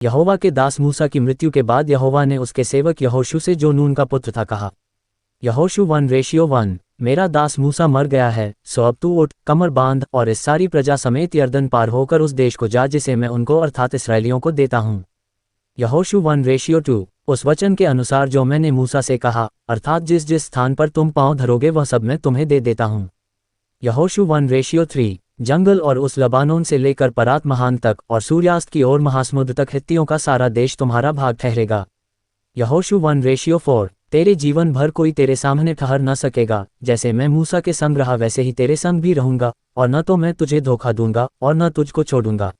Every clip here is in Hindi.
यहोवा के दास मूसा की मृत्यु के बाद यहोवा ने उसके सेवक यहोशू से जो नून का पुत्र था कहा। यहोशू 1:1 मेरा दास मूसा मर गया है, सो अब तू उठ, कमर बांध और इस सारी प्रजा समेत यरदन पार होकर उस देश को जा जिसे मैं उनको अर्थात इसराइलियों को देता हूँ। यहोशू 1:2 उस वचन के अनुसार जो मैंने मूसा से कहा, अर्थात जिस जिस स्थान पर तुम पाँव धरोगे वह सब मैं तुम्हें दे देता हूँ। यहोशू 1:3 जंगल और उस लबानोन से लेकर परात महान तक और सूर्यास्त की ओर महासमुद्र तक हित्तियों का सारा देश तुम्हारा भाग ठहरेगा। यहोशू 1:4 तेरे जीवन भर कोई तेरे सामने ठहर न सकेगा, जैसे मैं मूसा के संग रहा वैसे ही तेरे संग भी रहूंगा, और न तो मैं तुझे धोखा दूंगा और न तुझको छोड़ूंगा।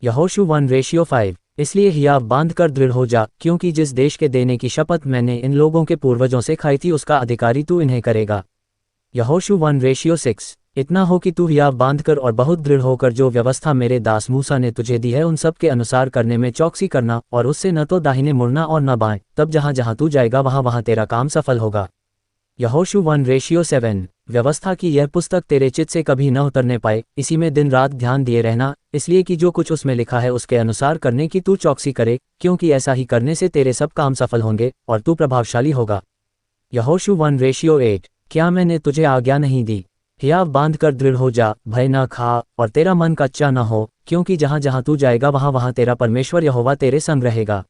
यहोशू 1:5 इसलिए हियाव बांध कर दृढ़ हो जा, क्योंकि जिस देश के देने की शपथ मैंने इन लोगों के पूर्वजों से खाई थी उसका अधिकारी तू इन्हें करेगा। यहोशू 1:6 इतना हो कि तू हियाव बांधकर और बहुत दृढ़ होकर जो व्यवस्था मेरे दास मूसा ने तुझे दी है उन सब के अनुसार करने में चौकसी करना, और उससे न तो दाहिने मुड़ना और न बाएं, तब जहाँ जहाँ तू जाएगा वहाँ वहाँ तेरा काम सफल होगा। यहोशू 1:7 व्यवस्था की यह पुस्तक तेरे चित्त से कभी न उतरने पाए, इसी में दिन रात ध्यान दिए रहना, इसलिए कि जो कुछ उसमें लिखा है उसके अनुसार करने की तू चौकसी करे, क्योंकि ऐसा ही करने से तेरे सब काम सफल होंगे और तू प्रभावशाली होगा। यहोशू 1:8 क्या मैंने तुझे आज्ञा नहीं दी? हियाव बांध कर दृढ़ हो जा, भय न खा और तेरा मन कच्चा न हो, क्योंकि जहाँ जहाँ तू जाएगा वहाँ वहाँ तेरा परमेश्वर यहोवा तेरे संग रहेगा।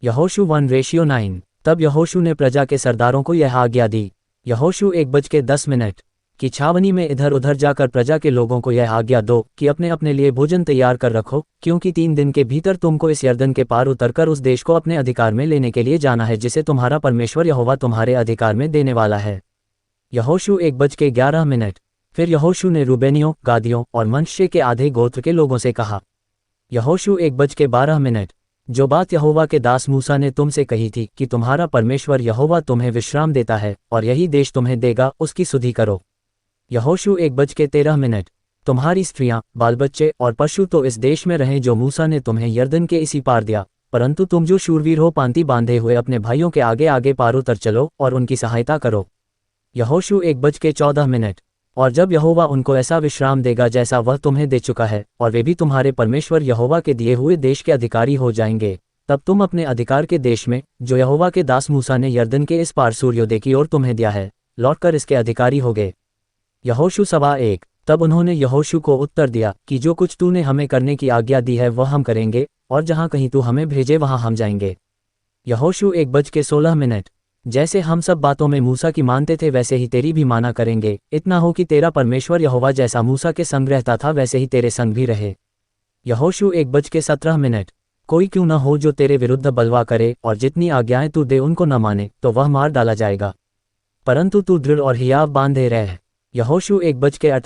यहोशू 1:9 तब यहोशू ने प्रजा के सरदारों को यह आज्ञा दी। यहोशू 1:10 की छावनी में इधर उधर जाकर प्रजा के लोगों को यह आज्ञा दो कि अपने अपने लिए भोजन तैयार कर रखो, क्योंकि 3 दिन के भीतर तुमको इस यरदन के पार उतरकर उस देश को अपने अधिकार में लेने के लिए जाना है जिसे तुम्हारा परमेश्वर यहोवा तुम्हारे अधिकार में देने वाला है। यहोशू 1:11 फिर यहोशू ने रूबेनियों, गादियों और मनश्शे के आधे गोत्र के लोगों से कहा। यहोशू 1:12 जो बात यहोवा के दास मूसा ने तुमसे कही थी कि तुम्हारा परमेश्वर यहोवा तुम्हें विश्राम देता है और यही देश तुम्हें देगा, उसकी सुधि करो। यहोशू 1:13 तुम्हारी स्त्रियां, बाल बच्चे और पशु तो इस देश में रहें जो मूसा ने तुम्हें यरदन के इसी पार दिया, परंतु तुम जो शूरवीर हो पांति बांधे हुए अपने भाइयों के आगे आगे पार उतर चलो और उनकी सहायता करो। यहोशू 1:14 और जब यहोवा उनको ऐसा विश्राम देगा जैसा वह तुम्हें दे चुका है, और वे भी तुम्हारे परमेश्वर यहोवा के दिए हुए देश के अधिकारी हो जाएंगे, तब तुम अपने अधिकार के देश में, जो यहोवा के दास मूसा ने यरदन के इस पार सूर्योदय की ओर तुम्हें दिया है, लौटकर इसके अधिकारी होगे। यहोशू 1:15 तब उन्होंने यहोशू को उत्तर दिया कि जो कुछ तूने हमें करने की आज्ञा दी है वह हम करेंगे, और जहाँ कहीं तू हमें भेजे वहाँ हम जाएंगे। यहोशू 1:16 जैसे हम सब बातों में मूसा की मानते थे वैसे ही तेरी भी माना करेंगे, इतना हो कि तेरा परमेश्वर यहोवा जैसा मूसा के संग रहता था वैसे ही तेरे संग भी रहे। यहोशू 1:17 कोई क्यों न हो जो तेरे विरुद्ध बलवा करे और जितनी आज्ञाएं तू दे उनको न माने, तो वह मार डाला जाएगा, परंतु तू दृढ़ और हियाव बांधे रह। यहोशू 1:18